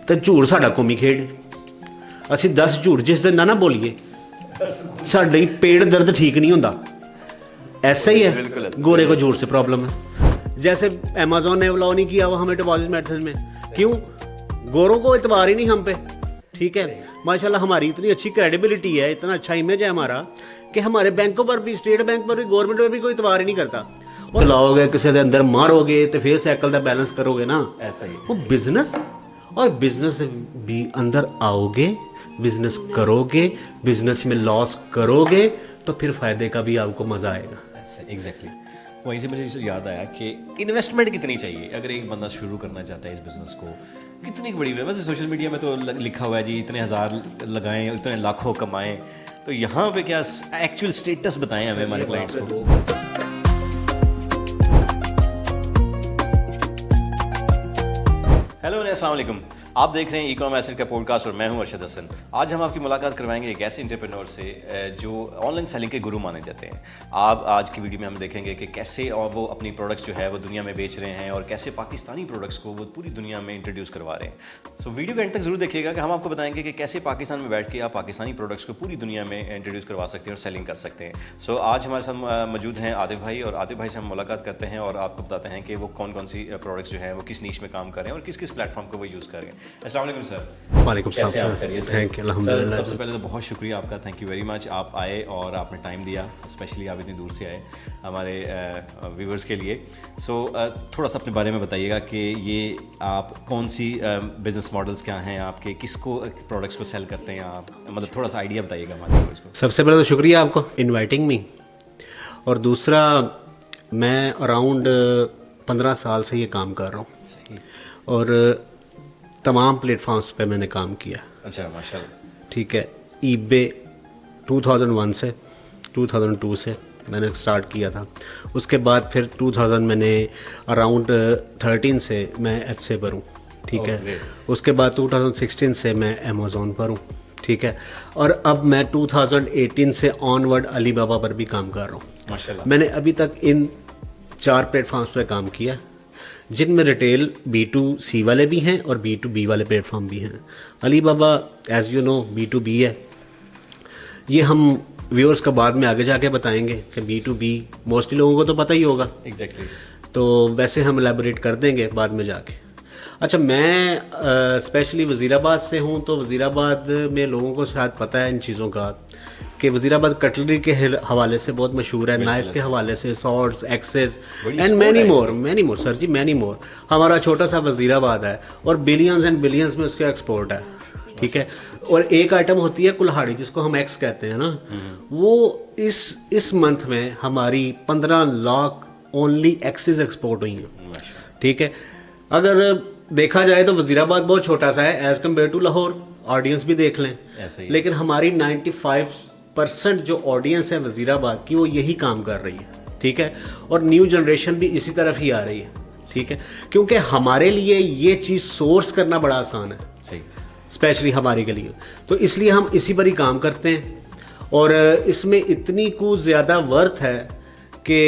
तो झूठ साडा कौमी खेड, असी 10 झूठ जिस दिन ना बोलीए साडी पेट दर्द ठीक नहीं होता। ऐसा ही है, गोरे को झूठ से प्रॉब्लम है। जैसे अमेजोन ने अलाउ नहीं किया वो हमें डिपॉजिट मेथड में, क्यों? गोरों को इतबार ही नहीं हम पे। ठीक है, माशाल्लाह हमारी इतनी अच्छी क्रेडिबिलिटी है, इतना अच्छा इमेज है हमारा कि हमारे बैंकों पर भी, स्टेट बैंक पर भी, गवर्नमेंट पर भी कोई इतबार ही नहीं करता। और लाओगे किसी के अंदर मारोगे तो फिर साइकिल का बैलेंस करोगे ना, ऐसा ही वो बिजनेस। और बिजनेस भी अंदर आओगे, बिजनेस करोगे, बिजनेस में लॉस करोगे तो फिर फायदे का भी आपको मजा आएगा। एग्जैक्टली वहीं से मुझे याद आया कि इन्वेस्टमेंट कितनी चाहिए अगर एक बंदा शुरू करना चाहता है इस बिज़नेस को, कितनी बड़ी वैसे सोशल मीडिया में तो लिखा हुआ है जी इतने हज़ार लगाएं, इतने लाखों कमाएं, तो यहाँ पे क्या एक्चुअल स्टेटस बताएं हमें हमारे क्लाइंट्स को। हेलो अस्सलाम वालेकुम, आप देख रहे हैं ई-कॉमर्स का पॉडकास्ट और मैं हूं अरशद हसन। आज हम आपकी मुलाकात करवाएंगे एक ऐसे एंटरप्रेन्योर से जो ऑनलाइन सेलिंग के गुरु माने जाते हैं। आप आज की वीडियो में हम देखेंगे कि कैसे वो अपनी प्रोडक्ट्स जो है वो दुनिया में बेच रहे हैं और कैसे पाकिस्तानी प्रोडक्ट्स को वो पूरी दुनिया में इंट्रोड्यूस करवा रहे हैं। सो वीडियो के एंड तक जरूर देखिएगा कि हम आपको बताएंगे कि कैसे पाकिस्तान में बैठ के आप पाकिस्तानी प्रोडक्ट्स को पूरी दुनिया में इंट्रोड्यूस करवा सकते हैं और सेलिंग कर सकते हैं। सो आज हमारे साथ मौजूद हैं आतिफ भाई, और आतिफ भाई से हम मुलाकात करते हैं और आपको बताते हैं कि वो कौन कौन सी प्रोडक्ट्स जो हैं वो किस नीश में काम कर रहे हैं और किस किस प्लेटफॉर्म को वो यूज़ कर रहे हैं। अस्सलाम वालेकुम सर। वालेकुम सलाम, थैंक यू, अल्हम्दुलिल्लाह। सबसे पहले तो बहुत शुक्रिया आपका, थैंक यू वेरी मच, आप आए और आपने टाइम दिया, स्पेशली आप इतनी दूर से आए हमारे व्यूवर्स के लिए। सो थोड़ा सा अपने बारे में बताइएगा कि ये आप कौन सी बिजनेस मॉडल्स क्या हैं आपके, किसको प्रोडक्ट्स को सेल करते हैं आप, मतलब थोड़ा सा आइडिया बताइएगा हमारे व्यूवर्स को। सबसे पहले तो शुक्रिया आपको इनवाइटिंग मी, और दूसरा मैं अराउंड 15 साल से ये काम कर रहा हूँ और तमाम प्लेटफॉर्म्स पे मैंने काम किया। अच्छा, माशाल्लाह। ठीक है, ईबे 2001 से 2002 से मैंने स्टार्ट किया था। उसके बाद फिर 2000 मैंने अराउंड 13 से मैं एचसे पर हूँ। ठीक है, उसके बाद 2016 से मैं अमेज़ॉन पर हूँ। ठीक है, और अब मैं 2018 से ऑनवर्ड अलीबाबा पर भी काम कर रहा हूँ माशाल्लाह। मैंने अभी तक इन 4 प्लेटफॉर्म्स पे काम किया, जिनमें रिटेल B2C वाले भी हैं और B2B वाले प्लेटफॉर्म भी हैं। Alibaba as you know B2B है, ये हम व्यूअर्स का बाद में आगे जाके बताएंगे कि B2B मोस्टली लोगों को तो पता ही होगा। एग्जैक्टली तो वैसे हम एलैबोरेट कर देंगे बाद में जाके। अच्छा, मैं स्पेशली वज़ीराबाद से हूँ, तो वज़ीराबाद में लोगों को शायद पता है इन चीज़ों का कि वज़ीराबाद कटलरी के हवाले से बहुत मशहूर है, नाइफ के हवाले से, swords, axes and many more sir ji, many more. हमारा छोटा सा वज़ीराबाद है और बिलियंस एंड बिलियंस में उसका एक्सपोर्ट है। ठीक है, और एक आइटम होती है कुल्हाड़ी जिसको हम एक्स कहते हैं ना, वो इस मंथ में हमारी 15 लाख ओनली एक्सेस एक्सपोर्ट हुई हैं। ठीक है, अगर देखा जाए तो वज़ीराबाद बहुत छोटा सा है as compared to Lahore, audience भी देख लें, लेकिन हमारी 95% जो ऑडियंस है वज़ीराबाद की वो यही काम कर रही है। ठीक है, और न्यू जनरेशन भी इसी तरफ ही आ रही है। ठीक है, क्योंकि हमारे लिए ये चीज़ सोर्स करना बड़ा आसान है, सही, स्पेशली हमारे के लिए, तो इसलिए हम इसी पर ही काम करते हैं। और इसमें इतनी कुछ ज़्यादा वर्थ है कि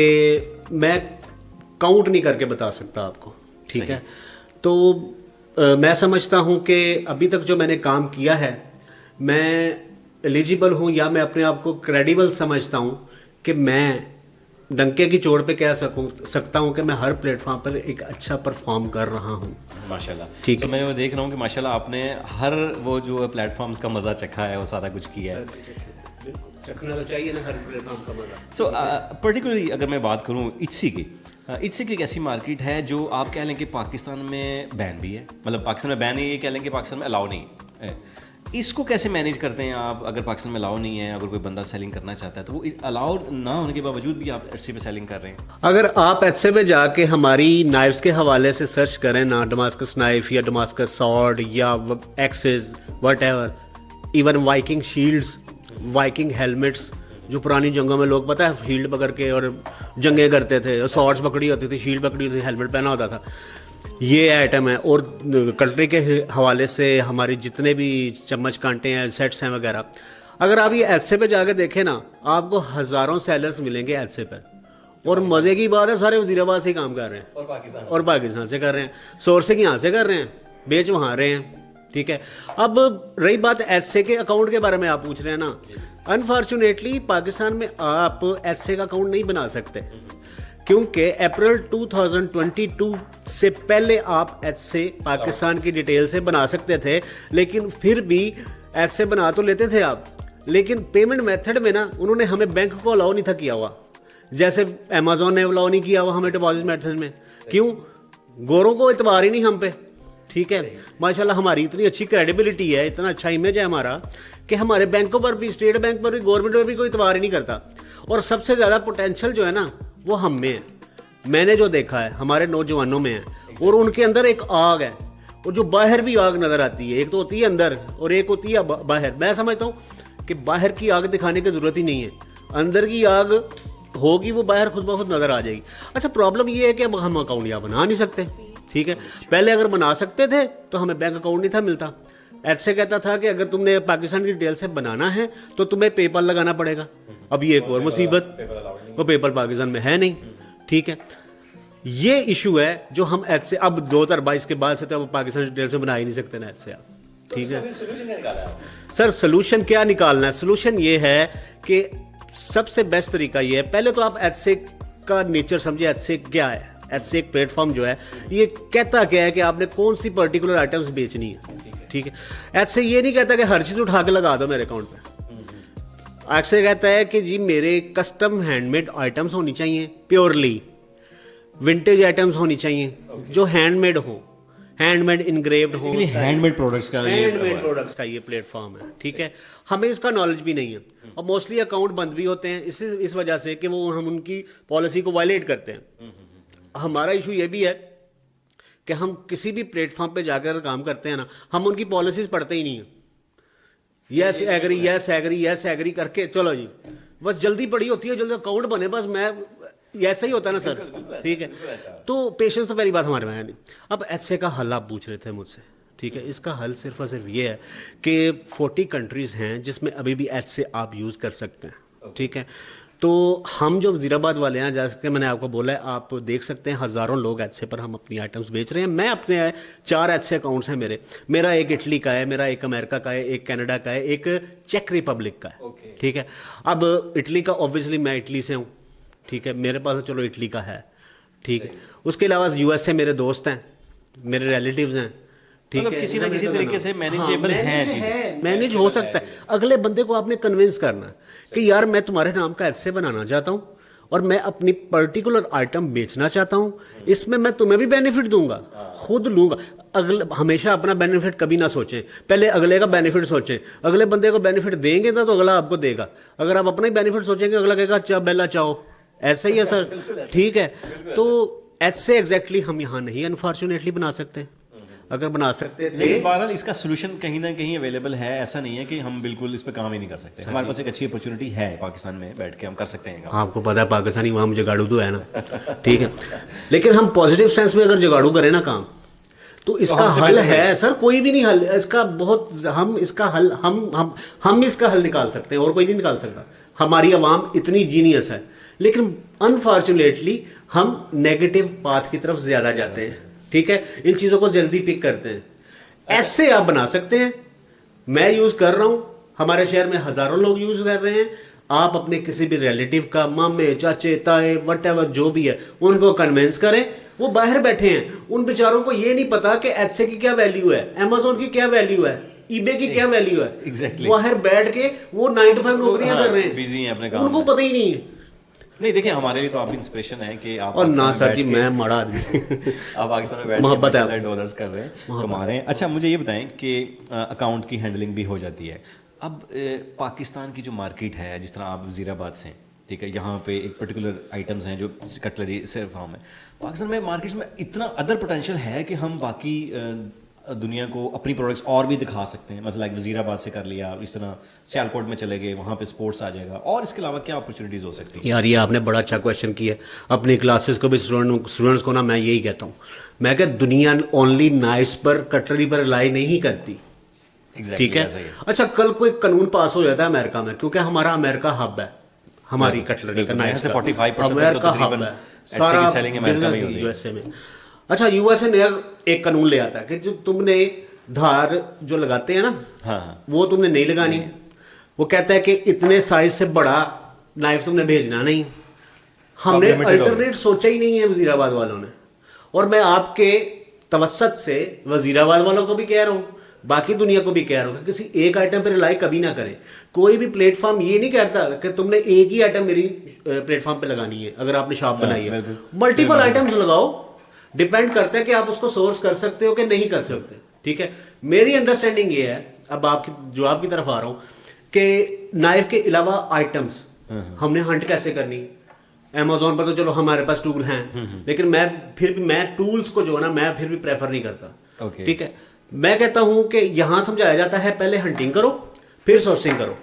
मैं काउंट नहीं करके बता सकता आपको। ठीक है, तो मैं समझता हूँ कि अभी तक जो मैंने काम किया है, मैं एलिजिबल हूँ या मैं अपने आप को क्रेडिबल समझता हूँ कि मैं डंके की चोट पे कह सकता हूँ कि मैं हर प्लेटफॉर्म पर एक अच्छा परफॉर्म कर रहा हूँ माशाल्लाह। ठीक तो मैं वो देख रहा हूँ कि माशाल्लाह आपने हर वो जो प्लेटफॉर्म्स का मज़ा चखा है, वो सारा कुछ किया है। चखना तो चाहिए ना हर प्लेटफॉर्म का मज़ा। सो पर्टिकुलरली अगर मैं बात करूँ इट्सी की, इट्सी की एक ऐसी मार्केट है जो आप कह लें कि पाकिस्तान में बैन भी है, मतलब पाकिस्तान में बैन है, ये कह लें कि पाकिस्तान में अलाउ नहीं है। इसको कैसे मैनेज करते हैं आप? अगर पाकिस्तान में अलाउ नहीं है, अगर कोई बंदा सेलिंग करना चाहता है तो वो अलाउ ना होने के बावजूद भी आप एचसी पे सेलिंग कर रहे हैं? अगर आप एचसी पे जाके हमारी नाइफ्स के हवाले से सर्च करें ना, डमास्कस नाइफ या डमास्कस सॉर्ड या axes what even Viking shields, Viking helmets, जो पुरानी जंगों में लोग पता है फील्ड पकड़ के और जंगें करते थे, सॉर्ड्स पकड़ी होती थी, शील्ड पकड़ी होती थी, हेलमेट पहना होता था, ये आइटम है। और कटलरी के हवाले से हमारे जितने भी चम्मच कांटे हैं, सेट्स हैं वगैरह, अगर आप ये एचसे पे जाके देखें ना, आपको हज़ारों सेलर्स मिलेंगे एचसे पर। और मज़े की बात है, सारे वज़ीराबाद से ही काम कर रहे हैं और पाकिस्तान से कर रहे हैं, सोर्सिंग यहाँ से कर रहे हैं, बेच वहाँ रहे हैं। ठीक है। अब रही बात एचए के अकाउंट के बारे में, आप पूछ रहे हैं ना, अनफॉर्चुनेटली पाकिस्तान में आप एचए का अकाउंट नहीं बना सकते, क्योंकि अप्रैल 2022 से पहले आप एचए पाकिस्तान की डिटेल से बना सकते थे, लेकिन फिर भी एचए बना तो लेते थे आप, लेकिन पेमेंट मेथड में ना उन्होंने हमें बैंक को अलाउ नहीं था किया हुआ, जैसे अमेजोन ने अलाउ नहीं किया हुआ हमें डिपॉजिट मेथड में। क्यों? गोरों को इतबार ही नहीं हम पे, ठीक है। माशाल्लाह हमारी इतनी अच्छी क्रेडिबिलिटी है, इतना अच्छा इमेज है हमारा कि हमारे बैंकों पर भी, स्टेट बैंक पर भी, गवर्नमेंट पर भी कोई इतबार ही नहीं करता। और सबसे ज़्यादा पोटेंशियल जो है ना वो हम में है, मैंने जो देखा है हमारे नौजवानों में है, और उनके अंदर एक आग है, और जो बाहर भी आग नज़र आती है, एक तो होती है अंदर और एक होती है बाहर। मैं समझता हूँ कि बाहर की आग दिखाने की ज़रूरत ही नहीं है, अंदर की आग होगी वो बाहर खुद ब खुद नज़र आ जाएगी। अच्छा, प्रॉब्लम ये है कि अब हम अकाउंट यहाँ बना नहीं सकते, ठीक है। पहले अगर बना सकते थे तो हमें बैंक अकाउंट नहीं था मिलता। ऐसे कहता था कि अगर तुमने पाकिस्तान की डिटेल से बनाना है तो तुम्हें पेपल लगाना पड़ेगा। अब ये एक और मुसीबत, वो पेपल पाकिस्तान में है नहीं, ठीक है। ये इशू है जो हम ऐसे अब 2022 के बाद से तो अब पाकिस्तान की डिटेल से बना ही नहीं सकते ना ऐसे आप, ठीक है। सर सोल्यूशन क्या निकालना है? सोल्यूशन ये है कि सबसे बेस्ट तरीका ये है, पहले तो आप एचए का नेचर समझिए, एचए क्या है। एचए एक प्लेटफॉर्म जो है ये कहता क्या है कि आपने कौन सी पर्टिकुलर आइटम्स बेचनी है, ठीक है। एचए ये नहीं कहता कि हर चीज उठा के लगा दो मेरे अकाउंट पे। एचए कहता है कि जी मेरे कस्टम हैंडमेड आइटम्स होनी चाहिए, प्योरली विंटेज आइटम्स होनी चाहिए, जो हैंडमेड हो, हैंडमेड इनग्रेव्ड हो, हैंडमेड प्रोडक्ट्स का ये प्लेटफॉर्म है, ठीक है। हमें इसका नॉलेज भी नहीं है, और मोस्टली अकाउंट बंद भी होते हैं इस वजह से कि वो हम उनकी पॉलिसी को वायलेट करते हैं। हमारा इशू ये भी है कि हम किसी भी प्लेटफॉर्म पे जाकर काम करते हैं ना, हम उनकी पॉलिसीज पढ़ते ही नहीं है। Yes agree, yes agree, yes agree करके चलो जी, बस जल्दी पड़ी होती है, जल्दी अकाउंट बने, बस मैं ऐसा ही होता है ना सर, ठीक है। तो पेशेंस तो पहली बात हमारे में है नहीं। अब ऐसे का हल आप पूछ रहे थे मुझसे, ठीक है। इसका हल सिर्फ और सिर्फ ये है कि 40 कंट्रीज़ हैं जिसमें अभी भी ऐसे आप यूज़ कर सकते हैं, ठीक है। तो हम जो वज़ीराबाद वाले हैं, जैसे कि मैंने आपको बोला है, आप देख सकते हैं हज़ारों लोग ऐसे पर हम अपनी आइटम्स बेच रहे हैं। मैं अपने 4 ऐसे अकाउंट्स हैं मेरा एक इटली का है, मेरा एक अमेरिका का है, एक कनाडा का है, एक चेक रिपब्लिक का है, ठीक है। अब इटली का ऑब्वियसली मैं इटली से हूँ, ठीक है, मेरे पास चलो इटली का है, ठीक है। उसके अलावा यूएस से मेरे दोस्त हैं, मेरे रिलेटिव्स हैं, ठीक है। किसी ना किसी तरीके से मैनेजेबल है चीज़ें, मैनेज हो सकता है। अगले बंदे को आपने कन्विंस करना है कि यार मैं तुम्हारे नाम का ऐसे बनाना चाहता हूँ और मैं अपनी पर्टिकुलर आइटम बेचना चाहता हूँ, इसमें मैं तुम्हें भी बेनिफिट दूंगा, खुद लूंगा। अगले हमेशा अपना बेनिफिट कभी ना सोचें, पहले अगले का बेनिफिट सोचें। अगले बंदे को बेनिफिट देंगे तो अगला आपको देगा। अगर आप अपना ही बेनिफिट सोचेंगे, अगला कहेगा चा बेला चाओ, ऐसा ही है सर, ठीक है। तो ऐसे एग्जैक्टली हम यहाँ नहीं अनफॉर्चुनेटली बना सकते। अगर बना सकते थे, लेकिन बहरहाल इसका सोल्यूशन कहीं ना कहीं अवेलेबल है। ऐसा नहीं है कि हम बिल्कुल इस पर काम ही नहीं कर सकते। हमारे पास एक अच्छी अपॉर्चुनिटी है, पाकिस्तान में बैठ के हम कर सकते हैं। आपको पता है पाकिस्तानी वहाँ मुझे जुगाड़ू तो है ना, ठीक है। लेकिन हम पॉजिटिव सेंस में अगर जुगाड़ू करें ना काम, तो इसका हल है सर, कोई भी नहीं हल इसका, बहुत हम इसका हल हम इसका हल निकाल सकते हैं और कोई नहीं निकाल सकता। हमारी आवाम इतनी जीनियस है, लेकिन अनफॉर्चुनेटली हम नेगेटिव पाथ की तरफ ज्यादा जाते हैं, ठीक है। इन चीज़ों को जल्दी पिक करते हैं। ऐसे आप बना सकते हैं, मैं यूज़ कर रहा हूँ, हमारे शहर में हज़ारों लोग यूज़ कर रहे हैं। आप अपने किसी भी रिलेटिव का, मामे चाचे ताए वटेवर जो भी है, उनको कन्विंस करें। वो बाहर बैठे हैं, उन बेचारों को ये नहीं पता कि एचए की क्या वैल्यू है, अमेजोन की क्या वैल्यू है, ईबे की क्या वैल्यू है। Exactly. बाहर बैठ के वो 9 to 5 नौकरियां कर रहे हैं, बिजी हैं अपने काम उनको पता ही नहीं है। नहीं, देखिए हमारे लिए तो आप इंस्पिरेशन है कि आप और ना सर जी, मैं मरा आदमी आप पाकिस्तान में बैठ मोहब्बत के है, डॉलर्स कर रहे हैं, कमा रहे हैं। अच्छा, मुझे ये बताएं कि अकाउंट की हैंडलिंग भी हो जाती है। अब पाकिस्तान की जो मार्केट है, जिस तरह आप वज़ीराबाद से, ठीक है, यहाँ पे एक पर्टिकुलर आइटम्स हैं जो कटलरी से फार्म है। पाकिस्तान में मार्केट्स में इतना अदर पोटेंशियल है कि हम बाकी दुनिया को अपनी प्रोडक्ट्स और भी दिखा सकते हैं। मतलब लाइक वज़ीराबाद से कर लिया, इस तरह सियालकोट में चले गए, वहाँ पे स्पोर्ट्स आ जाएगा। और इसके अलावा क्या अपॉर्चुनिटीज़ हो सकती है? यार ये आपने बड़ा अच्छा क्वेश्चन किया है। अपनी क्लासेस को भी स्टूडेंट्स को ना मैं यही कहता हूँ, मैं क्या दुनिया ओनली नाइट्स पर कटलरी पर रिलाई नहीं करती, ठीक है। अच्छा, कल कोई कानून पास हो जाता है अमेरिका में, क्योंकि हमारा अमेरिका हब है, हमारी कटलरी का नाइट्स का 45% तो तकरीबन सारा सेलिंग अमेरिका में होती है। यूएसए में। अच्छा, यूएसए ने एक कानून ले आता है कि जो तुमने धार जो लगाते हैं ना, हाँ हाँ वो तुमने नहीं लगानी। वो कहता है कि इतने साइज से बड़ा नाइफ तुमने भेजना नहीं। हमने limited हो गए। अल्टरनेट सोचा ही नहीं है वजीराबाद वालों ने। और मैं आपके तवसत से वजीराबाद वालों को भी कह रहा हूँ, बाकी दुनिया को भी कह रहा हूँ कि किसी एक आइटम पर रिलाई कभी ना करें। कोई भी प्लेटफॉर्म ये नहीं कहता कि तुमने एक ही आइटम मेरी प्लेटफॉर्म पे लगानी है। अगर आपने शॉप बनाई है, बिल्कुल। मल्टीपल आइटम्स लगाओ। डिपेंड करता है कि आप उसको सोर्स कर सकते हो कि नहीं कर सकते। ठीक है, मेरी अंडरस्टैंडिंग ये है, अब आपकी जवाब की तरफ आ रहा हूँ, कि नाइफ के अलावा आइटम्स हमने हंट कैसे करनी। अमेजोन पर तो चलो हमारे पास टूल हैं, लेकिन मैं टूल्स को जो है ना, मैं फिर भी प्रेफर नहीं करता। ओके। ठीक है, मैं कहता हूं कि यहां समझाया जाता है पहले हंटिंग करो फिर सोर्सिंग करो।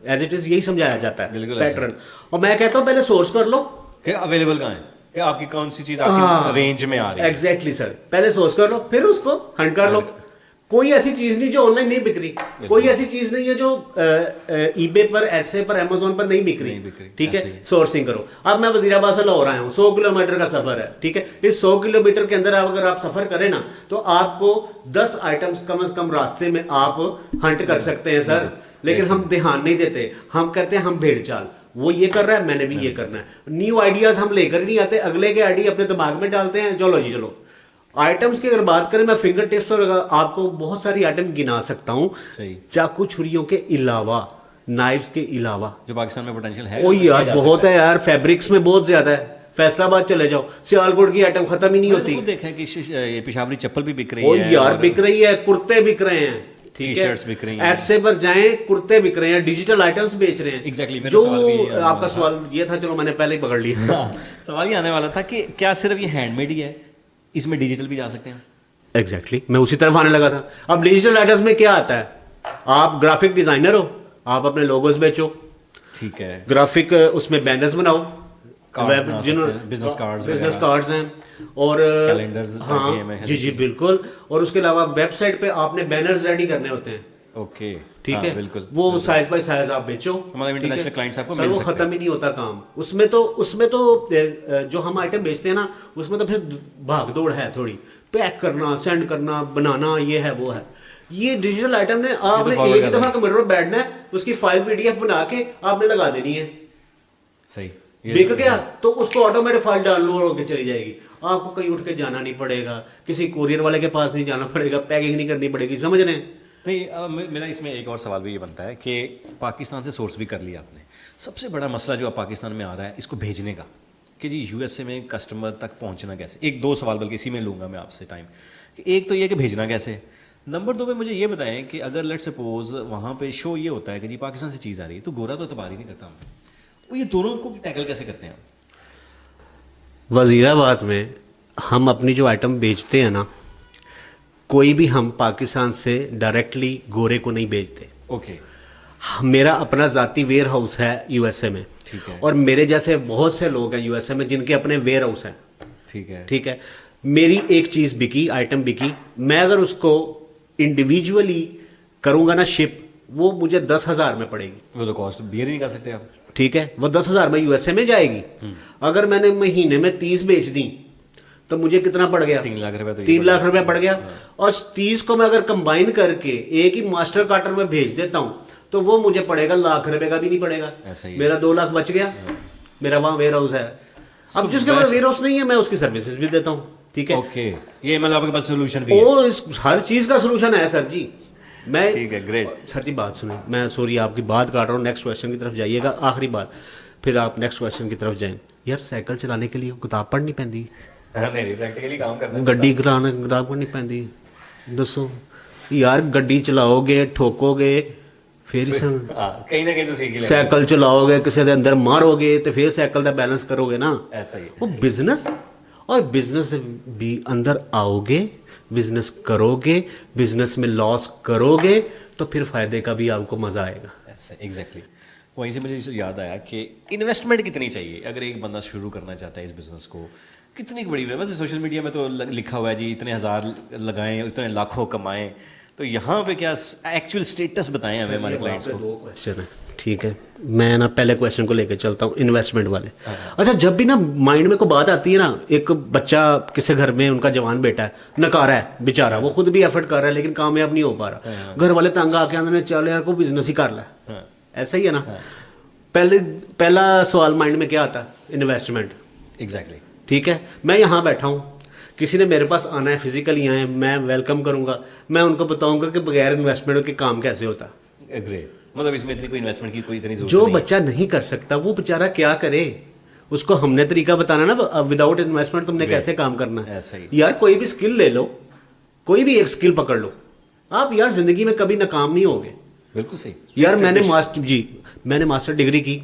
एज इट इज यही समझाया जाता है बिल्कुल ऐसा। पैटर्न। और मैं कहता हूं पहले सोर्स कर लो। कि अवेलेबल कहाँ है, कि आपकी कौन सी चीज़ आपकी रेंज में आ रही है। एग्जैक्टली सर, पहले सोर्स कर लो फिर उसको हंट कर लो। कोई ऐसी चीज नहीं जो ऑनलाइन नहीं बिक रही, कोई ऐसी चीज नहीं है जो ईबे पर, ऐसे पर, अमेजोन पर नहीं बिक नहीं बिक रही। रही, ठीक ऐसे है, ही। सोर्सिंग करो। अब मैं वजीराबाद से लाहौर आया हूँ, 100 किलोमीटर का सफर है। ठीक है, इस 100 किलोमीटर के अंदर अगर आप सफर करें ना, तो आपको 10 आइटम्स कम से कम रास्ते में आप हंट कर सकते हैं सर। लेकिन हम ध्यान नहीं देते, हम कहते हैं हम भेड़ चाल, वो ये कर रहा है मैंने भी ये करना है। न्यू आइडियाज हम लेकर ही नहीं आते, अगले के आइडिया अपने दिमाग में डालते हैं, चलो जी चलो। आइटम्स की अगर बात करें, मैं फिंगर टिप्स पर आपको बहुत सारी आइटम गिना सकता हूँ, सही। चाकू छुरियों के अलावा, नाइफ्स के अलावा। जो पाकिस्तान में पोटेंशियल है ओ यार बहुत है यार, फैब्रिक्स में बहुत ज्यादा है। फैसलाबाद चले जाओ, सियालकोट की आइटम खत्म ही नहीं मैंने होती। खुद देखा है कि ये पेशावरी चप्पल भी बिक रही ओ है यार और बिक रही है, कुर्ते बिक रहे हैं। ठीक है, टी-शर्ट्स बिक रही हैं। एटसे पर जाएं, कुर्ते बिक रहे हैं, डिजिटल आइटम्स बेच रहे हैं। Exactly, मेरा जो सवाल भी यही आने आपका वाला सवाल ये था, चलो मैंने पहले ही पकड़ लिया। हाँ, सवाल ये आने वाला था कि क्या सिर्फ ये हैंडमेड ही है, इसमें डिजिटल भी जा सकते हैं। एग्जैक्टली मैं उसी तरफ आने लगा था। अब डिजिटल आइटम्स में क्या आता है, आप ग्राफिक डिजाइनर हो, आप अपने लोगोस बेचो, ठीक है, ग्राफिक उसमें बैनर्स बनाओ, कार्ड्स बना सकते हैं, बिजनेस कार्ड्स बिजनेस कार्ड्स हैं, और कैलेंडर्स टाइप के में जी जी बिल्कुल। और उसके अलावा वेबसाइट पे आपने बैनर्स रेडी करने होते हैं। ओके, ठीक हाँ, है, बिल्कुल। वो साइज बाय साइज आप बेचो। मतलब ठीक है? इंटरनेशनल क्लाइंट्स आपको सर, मिल वो सकते खत्म ही नहीं होता काम। उसमें तो जो हम आइटम बेचते हैं ना, उसमें तो फिर भाग दौड़ है थोड़ी, पैक करना, सेंड करना, बनाना, ये है वो है। ये डिजिटल आइटम ने आपने follow एक करना दफा कंप्यूटर पर बैठना है, उसकी फाइल पीडीएफ बना के आपने लगा देनी है। सही, बिक गया तो उसको ऑटोमेटिक फाइल डाउनलोड होकर चली जाएगी। आपको कहीं उठ के जाना नहीं पड़ेगा, किसी कोरियर वाले के पास नहीं जाना पड़ेगा, पैकिंग नहीं करनी पड़ेगी। समझ रहे हैं? नहीं, मेरा इसमें एक और सवाल भी ये बनता है कि पाकिस्तान से सोर्स भी कर लिया आपने, सबसे बड़ा मसला जो अब पाकिस्तान में आ रहा है इसको भेजने का, कि जी यूएसए में कस्टमर तक पहुंचना कैसे। एक दो सवाल बल्कि इसी में लूँगा मैं आपसे टाइम, कि एक तो ये कि भेजना कैसे, नंबर 2 पे मुझे ये बताएं कि अगर लेट सपोज वहाँ पे शो ये होता है कि जी पाकिस्तान से चीज़ आ रही है, तो गोरा तो एतबार ही नहीं करता हम, वो ये दोनों को टैकल कैसे करते हैं? वजीराबाद में हम अपनी जो आइटम बेचते हैं ना, कोई भी हम पाकिस्तान से डायरेक्टली गोरे को नहीं बेचते। ओके, मेरा अपना ज़ाती वेयर हाउस है यूएसए में, ठीक है, और मेरे जैसे बहुत से लोग हैं यूएसए में जिनके अपने वेयर हाउस हैं। ठीक है, ठीक है, मेरी एक चीज़ बिकी, आइटम बिकी, मैं अगर उसको इंडिविजुअली करूँगा ना शिप, वो मुझे 10,000 में पड़ेगी। वो तो कॉस्ट बियर ही नहीं कर सकते आप। ठीक है, वो 10,000 में यूएसए में जाएगी। अगर मैंने महीने में 30 बेच दी तो मुझे कितना पड़ गया? 3 लाख रुपए तो 3 लाख रुपया पड़ गया। और 30 को मैं अगर कंबाइन करके एक ही मास्टर कार्टर में भेज देता हूं तो वो मुझे पड़ेगा लाख रुपए का भी नहीं पड़ेगा। ऐसा ही है। मेरा 2 लाख बच गया। मेरा वहां वेयर हाउस है। अब जिसके पास वेयर हाउस नहीं है, मैं उसकी सर्विसेज भी देता हूँ। ठीक है, ओके, ये मतलब आपके पास सोल्यूशन भी है। ओ इस हर चीज का सोल्यूशन है सर जी। मैं ठीक है, ग्रेट। सर जी बात सुनो, मैं सॉरी आपकी बात काट रहा हूँ, नेक्स्ट क्वेश्चन की तरफ जाइएगा, आखिरी बात, फिर आप नेक्स्ट क्वेश्चन की तरफ जाएं। यार साइकिल चलाने के लिए किताब पढ़नी पैंदी, नहीं प्रैक्टिकली काम करना है। गड्डी चलाने किताब पढ़नी पैंदी, दसो यार गड्डी चलाओगे, ठोकोगे, फिर हाँ, कहीं ना कहीं तो सीख ही लेंगे। साइकिल चलाओगे, किसी के अंदर मारोगे तो फिर साइकिल का बैलेंस करोगे ना। ऐसा ही है। वो बिजनेस, और बिजनेस भी अंदर आओगे, बिजनेस करोगे, बिजनेस में लॉस करोगे तो फिर फायदे का भी आपको मजा आएगा। ऐसा एग्जैक्टली। वहीं से मुझे याद आया कि इन्वेस्टमेंट कितनी चाहिए अगर एक बंदा शुरू करना चाहता है इस बिज़नेस को, कितनी बड़ी है? वैसे सोशल मीडिया में तो लिखा हुआ है जी इतने हज़ार लगाएं, इतने लाखों कमाएं, तो यहाँ पे क्या एक्चुअल स्टेटस बताएं हमें हमारे क्लाइंट्स को। 2 क्वेश्चन है। ठीक है, मैं ना पहले क्वेश्चन को लेकर चलता हूँ, इन्वेस्टमेंट वाले। अच्छा, जब भी ना माइंड में कोई बात आती है ना, एक बच्चा किसी घर में, उनका जवान बेटा है, नकारा है बेचारा, वो खुद भी एफर्ट कर रहा है लेकिन कामयाब नहीं हो पा रहा, घर वाले तंग आके आंदे ने चल यार को बिजनेस ही कर ला, ऐसा ही है ना। पहला सवाल माइंड में क्या आता है? इन्वेस्टमेंट। एग्जैक्टली। ठीक है, मैं यहाँ बैठा हूँ, किसी ने मेरे पास आना है, फिजिकली आए, मैं वेलकम करूंगा, मैं उनको बताऊंगा कि बगैर इन्वेस्टमेंट के काम कैसे होता। ग्रेट, मतलब इसमें इतनी कोई इन्वेस्टमेंट की कोई इतनी जरूरत जो नहीं। बच्चा नहीं कर सकता वो बेचारा क्या करे, उसको हमने तरीका बताना ना, विदाउट इन्वेस्टमेंट तुमने कैसे काम करना है। ऐसा ही। यार कोई भी स्किल ले लो, कोई भी एक स्किल पकड़ लो, आप यार जिंदगी में कभी नाकाम नहीं होगे। बिल्कुल सही यार मैंने मास्टर डिग्री की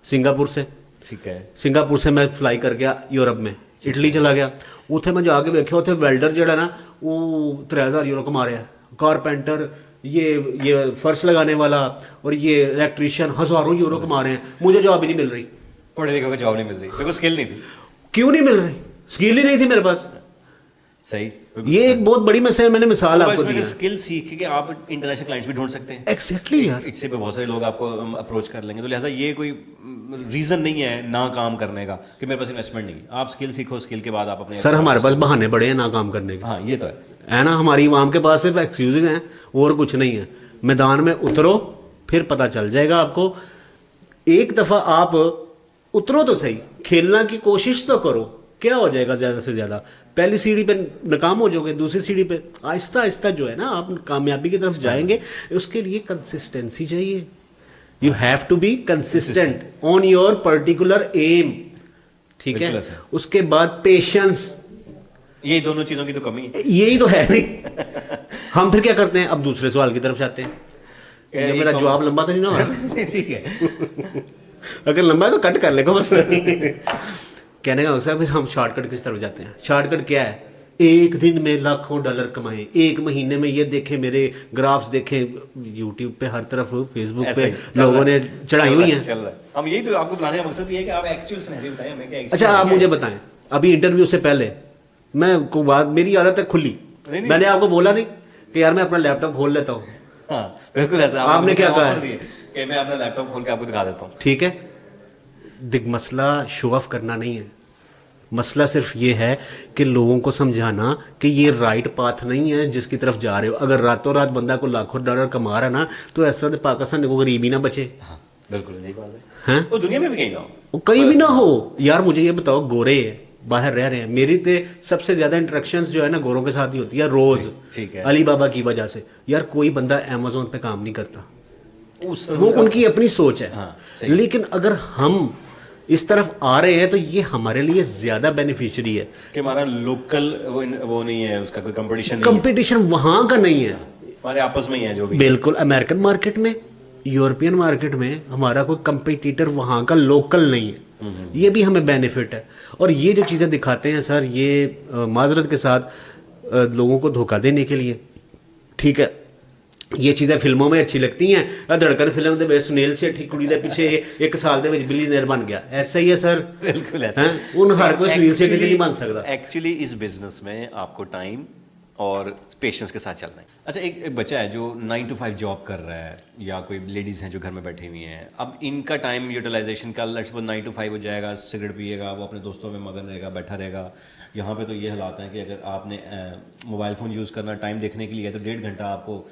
सिंगापुर से। ठीक है। सिंगापुर से मैं फ्लाई कर गया यूरोप में, इटली चला गया, उत्थे मैं जाके वेख्या उत्थे वेल्डर जिहड़ा ना वो 3000 यूरो कमा रहा है, कारपेंटर, ये फर्श लगाने वाला और ये इलेक्ट्रीशियन हजारों यूरो कमा रहे हैं, मुझे जॉब ही नहीं मिल रही। पढ़े लिखे को जॉब नहीं मिल रही, मेरे को स्किल नहीं थी। क्यों नहीं मिल रही? स्किल ही नहीं थी मेरे पास। सही। ये एक बहुत बड़ी मैंने मिसाल आपको दी है। स्किल सीख के आप इंटरनेशनल क्लाइंट्स भी ढूंढ सकते हैं। एग्जैक्टली यार, इससे पे बहुत सारे लोग आपको अप्रोच कर लेंगे, तो लिहाजा ये कोई रीजन नहीं है ना काम करने का कि मेरे पास इन्वेस्टमेंट नहीं है। आप स्किल सीखो, स्किल के बाद आप अपने सर हमारे पास बहाने बड़े हैं ना काम करने के। हाँ ये तो है ना, हमारी आवाम के पास सिर्फ एक्सक्यूजेज हैं और कुछ नहीं है। मैदान में उतरो, फिर पता चल जाएगा आपको। एक दफा आप उतरो तो सही, खेलना की कोशिश तो करो, क्या हो जाएगा ज्यादा से ज्यादा। पहली सीढ़ी पे नाकाम हो जाओगे, दूसरी सीढ़ी पे आहिस्ता आहिस्ता जो है ना आप कामयाबी की तरफ जाएंगे। उसके लिए कंसिस्टेंसी चाहिए। You have to be consistent on your particular aim. ठीक है, बिल्कुल ऐसा। उसके बाद पेशेंस। ये दोनों चीजों की तो कमी है। यही तो है नहीं। हम फिर क्या करते हैं, अब दूसरे सवाल की तरफ जाते हैं। ये मेरा जवाब लंबा तो नहीं ना हो रहा? ठीक है। अगर लंबा है तो कट कर लेगा बस। कहने का मकसद, फिर हम शॉर्टकट किस तरफ जाते हैं? शॉर्टकट क्या है? एक दिन में लाखों डॉलर कमाए, एक महीने में ये देखे, मेरे ग्राफ्स देखे यूट्यूब पे, हर तरफ फेसबुक पे लोगों ने चढ़ाई हुई है। हम यही तो आपको बुलाने का मकसद ये है कि आप एक्चुअल सिनेरियो बताएं हमें। क्या अच्छा, आप मुझे बताएं, अभी इंटरव्यू से पहले मैं को बात, मेरी आदत है खुली, मैंने आपको बोला नहीं कि यार मैं अपना लैपटॉप खोल लेता हूँ? हाँ बिल्कुल ऐसा। आपने क्या कहा है कि मैं अपना लैपटॉप खोल के आपको दिखा देता हूँ। ठीक है, मसला शो ऑफ करना नहीं है, मसला सिर्फ ये है कि लोगों को समझाना कि ये राइट पाथ नहीं है जिसकी तरफ जा रहे हो। अगर रातों रात बंदा को लाखों डॉलर कमा रहा ना, तो ऐसा तो पाकिस्तान को गरीबी ना बचे। हाँ बिल्कुल सही बात है। हैं? वो दुनिया में भी कहीं ना हो, वो कहीं भी ना हो। यार मुझे ये बताओ, गोरे बाहर रह रहे हैं, मेरी तो सबसे ज्यादा इंटरेक्शंस जो है ना गोरों के साथ ही होती है रोज। ठीक है। अली बाबा की वजह से। यार कोई बंदा अमेजोन पे काम नहीं करता, वो वो उनकी अपनी सोच है। हाँ, सही। लेकिन अगर हम इस तरफ आ रहे हैं तो ये हमारे लिए ज्यादा बेनिफिशियरी है कि हमारा लोकल वो नहीं है, उसका कोई कंपटीशन नहीं कंपटीशन वहां का नहीं है, है, हमारे आपस में ही है जो भी। बिल्कुल। अमेरिकन मार्केट में, यूरोपियन मार्केट में हमारा कोई कंपटीटर वहां का लोकल नहीं है। ये भी हमें बेनिफिट है। और ये जो चीजें दिखाते हैं सर, ये माजरत के साथ लोगों को धोखा देने के लिए। ठीक है, ये चीज़ें फिल्मों में अच्छी लगती हैं। धड़कन फिल्म दे ਵਿੱਚ सुनील शेट्टी कुड़ी दे पिछे एक साल दे ਵਿੱਚ बिलीनियर बन गया, ऐसा ही है सर। बिल्कुल ऐसा। उन हर कोई सुनील शेट्टी नहीं बन सकता। एक्चुअली इस बिजनेस में आपको टाइम और पेशेंस के साथ चलना है। अच्छा, एक बच्चा है जो 9 to 5 जॉब कर रहा है, या कोई लेडीज़ हैं जो घर में बैठी हुई हैं। अब इनका टाइम यूटिलाइजेशन का लेट्स सपोज 9 to 5 हो जाएगा, सिगरेट पिएगा, वो अपने दोस्तों में मगन रहेगा, बैठा रहेगा। यहाँ पे तो ये हालात हैं कि अगर आपने मोबाइल फ़ोन यूज़ करना टाइम देखने के लिए है तो 1.5 घंटा आपको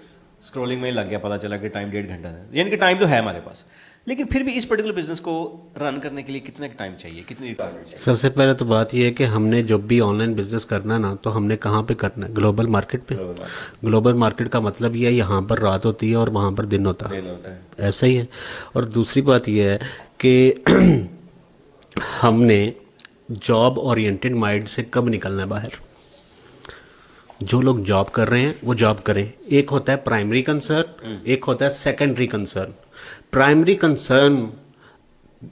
स्क्रॉलिंग में ही लग गया, पता चला कि टाइम 1.5 घंटा है। यानी कि टाइम तो है हमारे पास, लेकिन फिर भी इस पर्टिकुलर बिजनेस को रन करने के लिए कितना टाइम चाहिए, कितनी रिक्वायरमेंट चाहिए? सबसे पहले तो बात यह है कि हमने जब भी ऑनलाइन बिजनेस करना ना, तो हमने कहाँ पे करना है? ग्लोबल मार्केट पे। ग्लोबल मार्केट का मतलब ये है यहाँ पर रात होती है और वहाँ पर दिन होता है, ऐसा ही है। और दूसरी बात यह है कि हमने जॉब ओरिएंटेड माइंड से कब निकलना है बाहर। जो लोग जॉब कर रहे हैं वो जॉब करें। एक होता है प्राइमरी कंसर्न, एक होता है सेकेंडरी कंसर्न। प्राइमरी कंसर्न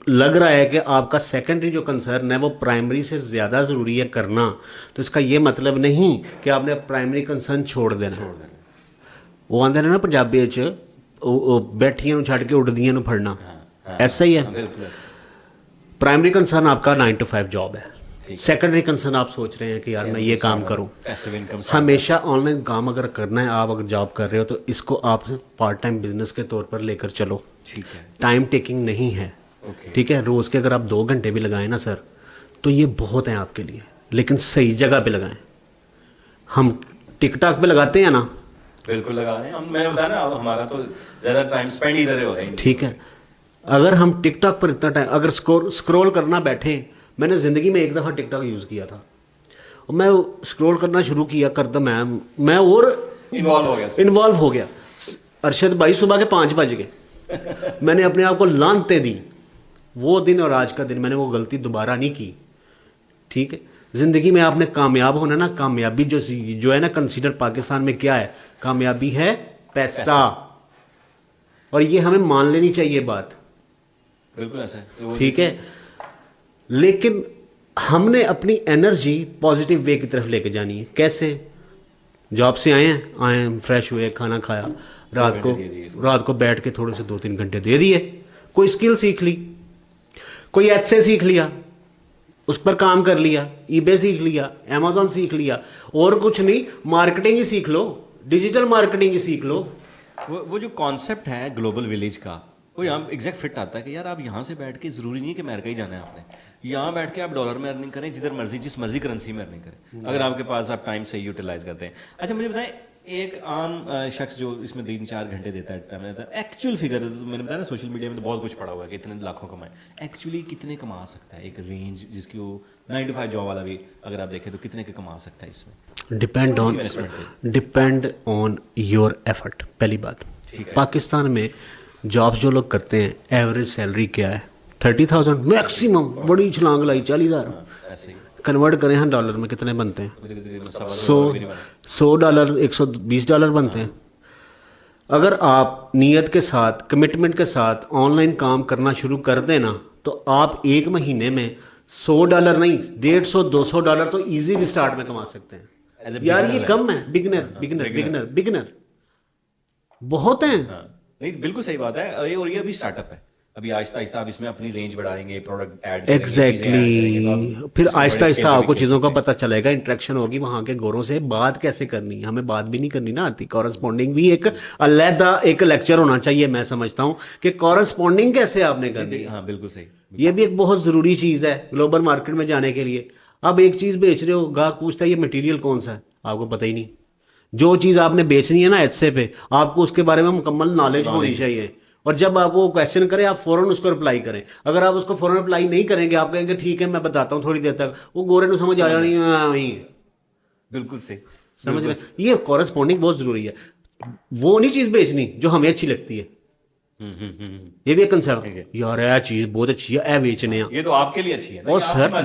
लग रहा है कि आपका सेकेंडरी जो कंसर्न है वो प्राइमरी से ज़्यादा ज़रूरी है करना, तो इसका ये मतलब नहीं कि आपने प्राइमरी कंसर्न छोड़ देना। वो आंदे ने ना पंजाबी च बैठियां छड़ के उड़दियां फड़ना, ऐसा ही है। प्राइमरी कंसर्न आपका 9 to 5 जॉब है, सेकेंडरी कंसर्न आप सोच रहे हैं कि यार मैं ये काम करूं, पैसिव इनकम हमेशा ऑनलाइन काम अगर करना है, आप अगर जॉब कर रहे हो तो इसको आप पार्ट टाइम बिजनेस के तौर पर लेकर चलो। ठीक है। टाइम टेकिंग नहीं है, ठीक है। रोज़ के अगर आप 2 घंटे भी लगाएं ना सर, तो ये बहुत है आपके लिए, लेकिन सही जगह पे लगाएं। हम टिकटॉक पे लगाते हैं ना, बिल्कुल लगा रहे हैं हम, मैंने बताया ना हमारा तो ज़्यादा टाइम स्पेंड इधर हो रहा है। ठीक है। अगर हम टिकटॉक पर इतना टाइम अगर स्क्रॉल करना बैठे, मैंने ज़िंदगी में एक दफ़ा टिकटॉक यूज़ किया था और मैं स्क्रॉल करना शुरू किया करता, मैं और इन्वॉल्व हो गया। अरशद भाई सुबह के 5 बज गए मैंने अपने आप को लानते दी। वो दिन और आज का दिन मैंने वो गलती दोबारा नहीं की, ठीक है। ज़िंदगी में आपने कामयाब होना ना, कामयाबी जो है ना, कंसीडर पाकिस्तान में क्या है, कामयाबी है पैसा। और ये हमें मान लेनी चाहिए बात, बिल्कुल ऐसा है, ठीक है। लेकिन हमने अपनी एनर्जी पॉजिटिव वे की तरफ लेके जानी है। कैसे? जॉब से आए फ्रेश हुए, खाना खाया, रात को बैठ के थोड़े से 2-3 घंटे दे दिए, कोई स्किल सीख ली, कोई एच से सीख लिया, उस पर काम कर लिया, ईबे सीख लिया, अमेजोन सीख लिया, और कुछ नहीं, मार्केटिंग ही सीख लो, डिजिटल मार्केटिंग ही सीख लो। वो जो कॉन्सेप्ट है ग्लोबल विलेज का, वो यहाँ एग्जैक्ट फिट आता है कि यार आप यहाँ से बैठ के ज़रूरी नहीं है कि अमेरिका ही जाना है आपने, यहाँ बैठ के आप डॉलर में अर्निंग करें, जिधर मर्जी जिस मर्जी करेंसी में अर्निंग करें, अगर आपके पास आप टाइम सही यूटिलाइज करते हैं। अच्छा मुझे बताएं, एक आम शख्स जो इसमें 3-4 घंटे देता है टाइम देता है, एक्चुअल फिगर मैंने बताया ना, सोशल मीडिया में तो बहुत कुछ पड़ा हुआ है कि इतने लाखों कमाए, एक्चुअली कितने कमा सकता है, एक रेंज जिसकी वो 9 to 5 जॉब वाला भी अगर आप देखें तो कितने के कमा सकता है इसमें? Depend on your effort. पहली बात, पाकिस्तान में जॉब जो लोग करते हैं, एवरेज सैलरी क्या है? 30,000 मैक्सिमम, बड़ी छलांग लाई 40,000। ऐसे ही कन्वर्ट करें हम डॉलर में, कितने बनते हैं? $100 $120 बनते हैं। अगर आप नियत के साथ, कमिटमेंट के साथ ऑनलाइन काम करना शुरू कर दें ना, तो आप 1 महीने में $100 नहीं, $150-200 तो इजी स्टार्ट में कमा सकते हैं। यार ये कम है, बिगिनर बहुत हैं। नहीं बिल्कुल सही बात है, और ये अभी स्टार्टअप है, अभी आहिस्ता आहिस्ता आप इसमें अपनी रेंज बढ़ाएंगे, प्रोडक्ट ऐड एग्जैक्टली, फिर आहिस्ता आहिस्ता आपको चीज़ों का पता चलेगा, इंटरेक्शन होगी वहाँ के गोरों से, बात कैसे करनी है। हमें बात भी नहीं करनी ना आती, कॉरेस्पॉन्डिंग भी एक अलहदा एक लेक्चर होना चाहिए। मैं समझता हूँ कि कॉरेस्पॉन्डिंग कैसे आपने करनी है। हाँ बिल्कुल सही, ये भी एक बहुत ज़रूरी चीज़ है ग्लोबल मार्केट में जाने के लिए। अब एक चीज़ बेच रहे हो, गाहक पूछता है ये मटीरियल कौन सा है, आपको पता ही नहीं। जो चीज़ आपने बेचनी है ना एच से पे, आपको उसके बारे में मुकम्मल नॉलेज होनी चाहिए, और जब आप वो क्वेश्चन करें आप फ़ौरन उसको रिप्लाई करें। अगर आप उसको फ़ौरन रिप्लाई नहीं करेंगे, आप कहेंगे ठीक है मैं बताता हूँ थोड़ी देर तक, वो गोरे को समझ आया नहीं वहीं। बिल्कुल सही, समझ रहे? ये कॉरेस्पॉन्डिंग बहुत ज़रूरी है। वो नहीं चीज़ बेचनी जो हमें अच्छी लगती है, ये भी एक कंसेप्ट, यार यह चीज़ बहुत अच्छी है, ए बेचने, ये तो आपके लिए अच्छी है ना, और सर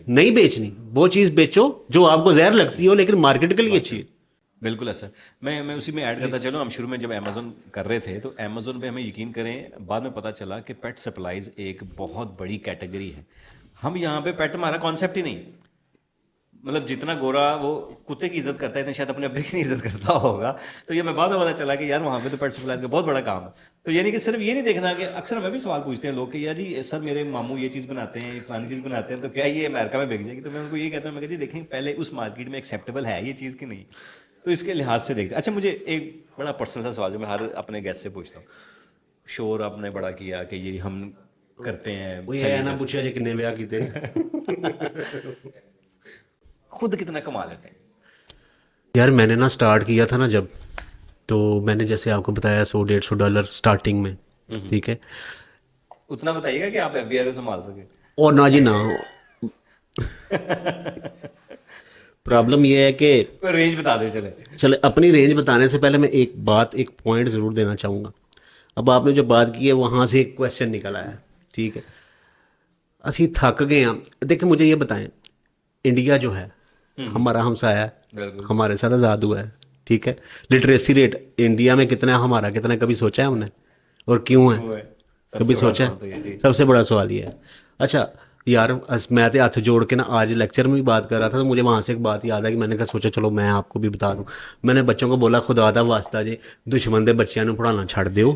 नहीं बेचनी, वो चीज़ बेचो जो आपको जहर लगती हो लेकिन मार्केट के लिए अच्छी है। बिल्कुल ऐसा। मैं उसी में ऐड करता चलो, हम शुरू में जब अमेजोन कर रहे थे तो अमेजोन पे हमें यकीन करें, बाद में पता चला कि पेट सप्लाईज एक बहुत बड़ी कैटेगरी है। हम यहाँ पे पेट हमारा कॉन्सेप्ट ही नहीं, मतलब जितना गोरा वो कुत्ते की इज्जत करता है, इतना शायद अपने अब्बे की इज्जत करता होगा। तो ये मैं बाद में पता चला कि यार वहाँ पे तो पेट सप्लाईज का बहुत बड़ा काम है। तो यानी कि सिर्फ ये नहीं देखना कि अक्सर हमें भी सवाल पूछते हैं लोग कि यार जी सर मेरे मामू ये चीज़ बनाते हैं, फलानी चीज़ बनाते हैं, तो क्या ये अमेरिका में बिक जाएगी? तो मैं उनको ये कहता हूँ, मैं कहती देखें पहले उस मार्केट में एक्सेप्टेबल है ये चीज़ कि नहीं, तो इसके लिहाज से देखते। अच्छा मुझे एक बड़ा पर्सनल सा सवाल जो मैं हर अपने गेस्ट से पूछता हूँ, शोर आपने बड़ा किया कि ये हम करते हैं, ना पूछा जी कितने ब्याह कीते खुद कितना कमा लेते हैं? यार मैंने ना स्टार्ट किया था ना जब, तो मैंने जैसे आपको बताया $100-150 स्टार्टिंग में, ठीक है। उतना बताइएगा कि आप एफबीआई को संभाल सके। और ना जी ना प्रॉब्लम ये है कि रेंज बता दे चले अपनी रेंज बताने से पहले मैं एक पॉइंट ज़रूर देना चाहूँगा। अब आपने जो बात की है वहाँ से एक क्वेश्चन निकल आया है, ठीक है। असी थक गए हैं। देखिए मुझे ये बताएं, इंडिया जो है हमारा हमसाया है, हमारे साथ आज़ाद हुआ है, ठीक है। लिटरेसी रेट इंडिया में कितना है हमारा, कितना कभी सोचा है हमने, और क्यों है कभी सोचा है? सबसे बड़ा सवाल ये है। अच्छा यार मैं तो हाथ जोड़ के ना आज लेक्चर में भी बात कर रहा था, तो मुझे वहाँ से एक बात याद है कि मैंने कहा सोचा चलो मैं आपको भी बता दूं। मैंने बच्चों को बोला खुदा दा वास्ता जे दुश्मन दे बच्चों को पढ़ाना छड़ दो,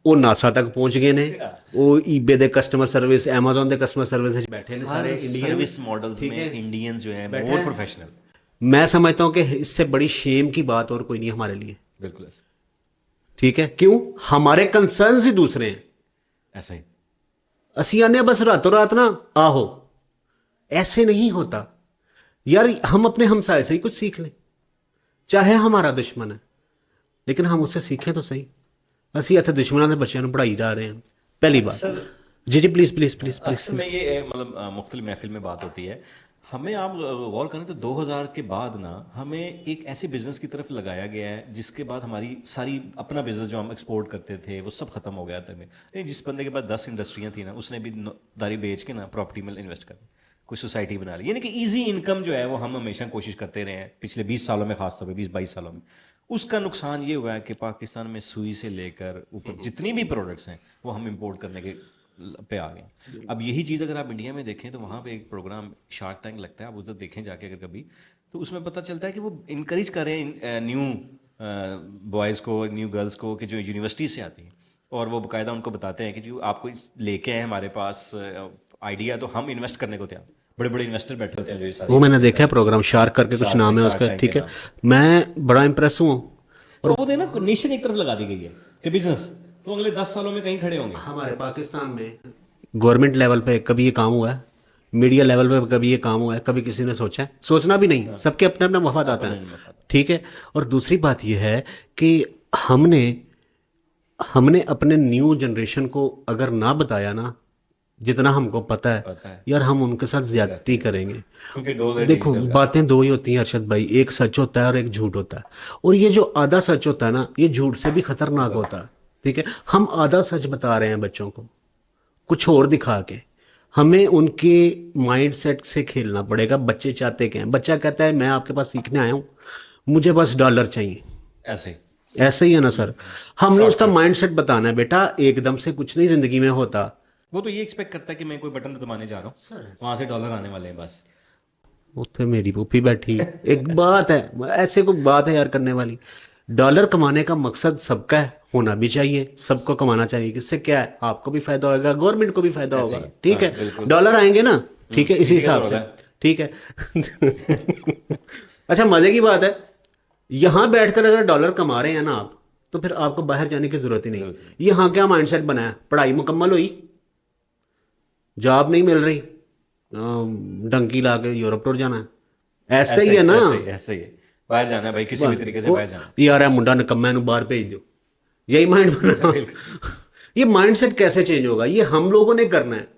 ਉਹ ਨਾਸਾ ਤੱਕ ਪਹੁੰਚ ਗਏ ਨੇ, ਉਹ ईबे ਦੇ ਕਸਟਮਰ ਸਰਵਿਸ, Amazon ਦੇ ਕਸਟਮਰ ਸਰਵਿਸ ਵਿੱਚ बैठे ने सारे इंडियन। सर्विस मॉडल्स में इंडियन जो है मोर प्रोफेशनल। मैं समझता हूँ कि इससे बड़ी शेम की बात और कोई नहीं हमारे लिए। बिल्कुल ऐसे, ठीक है, क्यों? हमारे कंसर्न्स ही दूसरे हैं। ऐसे ही ਅਸੀਂ आने बस रातों रात ना आहो, ऐसे नहीं होता यार। हम अपने हमसाए से ही कुछ सीख लें, चाहे हमारा दुश्मन है, लेकिन हम उससे सीखें तो सही। ਅਸੀਂ ਇੱਥੇ ਦੁਸ਼ਮਣਾਂ ਦੇ ਬੱਚਿਆਂ ਨੂੰ ਪੜ੍ਹਾਈ ਜਾ ਰਹੇ ਹਾਂ, पहली बात। जी जी प्लीज़ प्लीज़ प्लीज़ प्लीज़। अक्सर में ये मतलब मुख्तलिफ महफिल में बात होती है, हमें आप गौर करें तो 2000 के बाद ना हमें एक ऐसे बिजनेस की तरफ लगाया गया है जिसके बाद हमारी सारी अपना बिजनेस जो हम एक्सपोर्ट करते थे वो सब खत्म हो गया था। नहीं, जिस बंदे के पास 10 इंडस्ट्रियाँ थी ना, उसने भी दारी बेच के ना प्रॉपर्टी में इन्वेस्ट कर कोई सोसाइटी बना ली, यानी कि इजी इनकम जो है वो हम हमेशा कोशिश करते रहे हैं पिछले 20 सालों में, खासतौर पे 20-22 सालों में। उसका नुकसान ये हुआ है कि पाकिस्तान में सुई से लेकर ऊपर जितनी भी प्रोडक्ट्स हैं वो हम इंपोर्ट करने के पे आ गए। अब यही चीज़ अगर आप इंडिया में देखें तो वहाँ पे एक प्रोग्राम शार्क टैंक लगता है, आप उधर देखें जाके अगर कभी, तो उसमें पता चलता है कि वो इनकरेज कर रहे हैं न्यू बॉयज़ को, न्यू गर्ल्स को, कि जो यूनिवर्सिटी से आती हैं, और वो बाकायदा उनको बताते हैं कि जो आपको लेके आए हमारे पास आइडिया, तो हम इन्वेस्ट करने को तैयार। बड़े बड़े इन्वेस्टर बैठे होते हैं जो ये सारे। वो मैंने देखा है प्रोग्राम, शार्क करके कुछ नाम है उसका, ठीक है, मैं बड़ा इंप्रेस हूँ। और वो ना नेशन एक तरफ लगा दी गई है कि बिजनेस तो अगले 10 सालों में कहीं खड़े होंगे। हमारे पाकिस्तान में गवर्नमेंट लेवल पे कभी ये काम हुआ है, मीडिया लेवल पे कभी ये काम हुआ है, कभी किसी ने सोचा है? सोचना भी नहीं, सबके अपने अपना मफाद आता है, ठीक है। और दूसरी बात ये है कि हमने अपने न्यू जनरेशन को अगर ना बताया ना जितना हमको पता है यार, हम उनके साथ ज्यादती करेंगे। क्योंकि देखो बातें दो ही होती हैं अरशद भाई, एक सच होता है और एक झूठ होता है, और ये जो आधा सच होता है ना, ये झूठ से भी खतरनाक होता है, ठीक है। हम आधा सच बता रहे हैं बच्चों को कुछ और दिखा के, हमें उनके माइंड सेट से खेलना पड़ेगा। बच्चे चाहते क्या हैं? बच्चा कहता है मैं आपके पास सीखने आया हूँ, मुझे बस डॉलर चाहिए। ऐसे ही है ना सर, हमने उसका माइंड सेट बताना है, बेटा एकदम से कुछ नहीं जिंदगी में होता। वो तो ये एक्सपेक्ट करता है कि मैं कोई बटन दबाने जा रहा हूँ, वहां से डॉलर आने वाले हैं बस। उत्थे मेरी पुप्पी बैठी एक बात है, ऐसे कोई बात है यार करने वाली। डॉलर कमाने का मकसद सबका है, होना भी चाहिए, सबको कमाना चाहिए। किससे क्या है? आपको भी फायदा होगा, गवर्नमेंट को भी फायदा होगा, ठीक है। डॉलर आएंगे ना, ठीक है, इसी हिसाब से, ठीक है। अच्छा मजे की बात है, यहाँ बैठकर अगर डॉलर कमा रहे हैं ना आप, तो फिर आपको बाहर जाने की जरूरत ही नहीं। यहाँ क्या माइंडसेट बनाया? पढ़ाई मुकम्मल हुई, जॉब नहीं मिल रही, डंकी ला के यूरोप टूर जाना है। ऐसे ही है ना, ऐसे ही है, बाहर जाना है भाई, किसी भी तरीके से बाहर जाना। यार मुंडा निकम्मा नूं बाहर भेज दो, यही माइंड बना। ये माइंडसेट कैसे चेंज होगा? ये हम लोगों ने करना है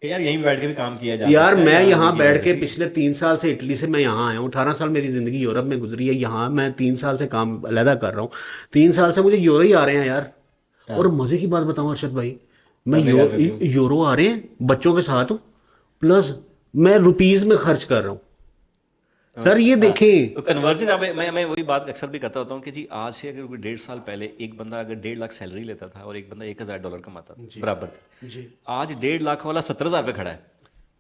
यार, यहीं बैठ के भी काम किया जा यार। सकता है। मैं यहाँ बैठ के पिछले 3 साल से, इटली से मैं यहाँ आया हूँ, 18 साल मेरी जिंदगी यूरोप में गुजरी है। यहाँ मैं 3 साल से काम अलहदा कर रहा हूँ, 3 साल से मुझे यूरो ही आ रहे हैं यार। और मजे की बात बताऊँ अरशद भाई, मैं यूरो आ रहे हैं, बच्चों के साथ हूँ, प्लस मैं रुपीज में खर्च कर रहा हूँ सर। ये देखें तो कन्वर्जन। अब मैं वही बात अक्सर भी करता होता हूँ कि जी आज से अगर 1.5 साल पहले एक बंदा अगर 1.5 लाख सैलरी लेता था और एक बंदा $1000 कमाता था, बराबर थे। आज 1.5 लाख वाला 17,000 पे खड़ा है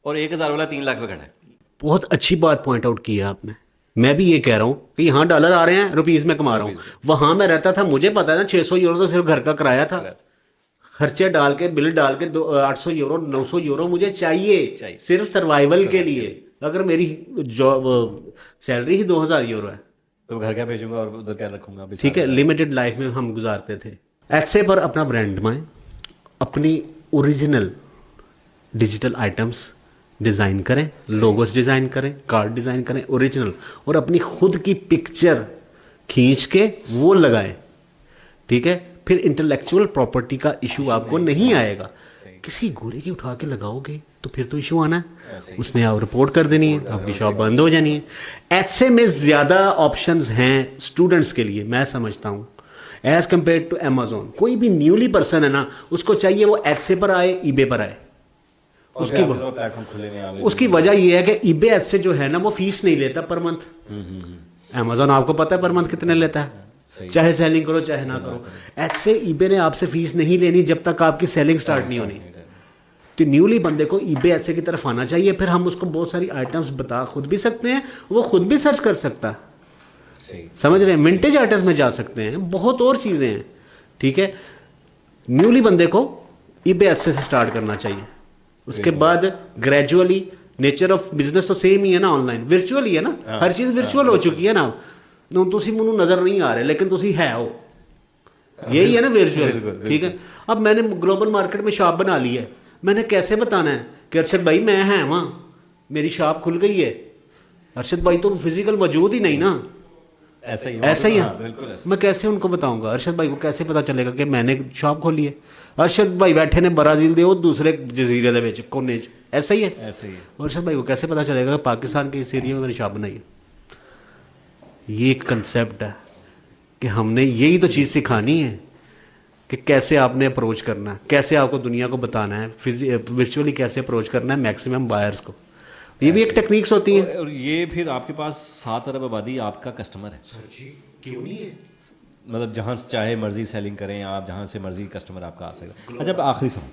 और 1000 वाला 3 लाख पे खड़ा है। बहुत अच्छी बात पॉइंट आउट की है आपने। मैं भी ये कह रहा हूँ कि यहाँ डॉलर आ रहे हैं, रुपीज में कमा रहा हूँ। वहां मैं रहता था, मुझे पता है ना, 600 यूरो तो सिर्फ घर का किराया था। खर्चे डाल के, बिल डाल के 800 यूरो 900 यूरो मुझे चाहिए सिर्फ सर्वाइवल के लिए। अगर मेरी जॉब सैलरी ही 2000 यूरो है तो घर क्या भेजूंगा और उधर क्या रखूंगा? ठीक है, लिमिटेड लाइफ में हम गुजारते थे। ऐसे पर अपना ब्रांड बनाएं, अपनी ओरिजिनल डिजिटल आइटम्स डिज़ाइन करें, लोगोस डिज़ाइन करें, कार्ड डिज़ाइन करें ओरिजिनल, और अपनी खुद की पिक्चर खींच के वो लगाएं, ठीक है। फिर इंटेलेक्चुअल प्रॉपर्टी का इशू आपको नहीं आएगा। किसी गोरे की उठा के लगाओगे तो फिर तो इशू आना है, उसमें आप रिपोर्ट कर देनी है, आपकी शॉप बंद हो जानी है। ऐसे में ज़्यादा ऑप्शंस हैं स्टूडेंट्स के लिए, मैं समझता हूँ, एज़ कम्पेयर टू अमेजोन। कोई भी न्यूली पर्सन है ना, उसको चाहिए वो एडसे पर आए, ईबे पर आए। उसकी वजह यह है कि ईबे एडसे जो है ना, वो फीस नहीं लेता पर मंथ। अमेजोन आपको पता है पर मंथ कितने लेता है, चाहे सेलिंग करो चाहे ना करो। ऐसे ईबे ने आपसे फीस नहीं लेनी जब तक आपकी सेलिंग स्टार्ट नहीं होनी। तो न्यूली बंदे को ईबे ऐसे की तरफ आना चाहिए, फिर हम उसको बहुत सारी आइटम्स बता खुद भी सकते हैं, वो खुद भी सर्च कर सकता है। समझ रहे हैं? मिंटेज आइटम्स में जा सकते हैं, बहुत और चीज़ें हैं, ठीक है। न्यूली बंदे को ईबे एडसेंस से स्टार्ट करना चाहिए, उसके बाद ग्रेजुअली, नेचर ऑफ बिजनेस तो सेम ही है ना, ऑनलाइन वर्चुअल ही है ना, हर चीज़ वर्चुअल हो चुकी है ना। ਹੁਣ ਤੁਸੀਂ ਮੈਨੂੰ नज़र नहीं आ रहे लेकिन ਤੁਸੀਂ है हो, यही है ना वर्चुअल, ठीक है। अब मैंने ग्लोबल मार्केट में शॉप बना ली है, मैंने कैसे बताना है कि अरशद भाई मैं है वहाँ, मेरी शॉप खुल गई है, अरशद भाई तो फिजिकल मौजूद ही नहीं ना, ऐसा ही है। बिल्कुल ऐसा। मैं कैसे उनको बताऊंगा, अरशद भाई को कैसे पता चलेगा कि मैंने शॉप खोली है? अरशद भाई बैठे ने ब्राज़ील दे वो दूसरे जजीरे दे विच कोने च, ऐसा ही है। ऐसे ही है। अरशद भाई को कैसे पता चलेगा कि पाकिस्तान के इस एरिया में मैंने शॉप बनाई है? ये एक कंसेप्ट है कि हमने यही तो चीज़ सिखानी है कि कैसे आपने अप्रोच करना है, कैसे आपको दुनिया को बताना है, वर्चुअली कैसे अप्रोच करना है मैक्सिमम बायर्स को। ये भी एक टेक्निक्स होती हैं। और ये फिर आपके पास 7 अरब आबादी आपका कस्टमर है, क्यों नहीं है? मतलब जहाँ से चाहे मर्जी सेलिंग करें आप, जहाँ से मर्जी कस्टमर आपका आ सकता है। अच्छा, अब आखिरी सवाल,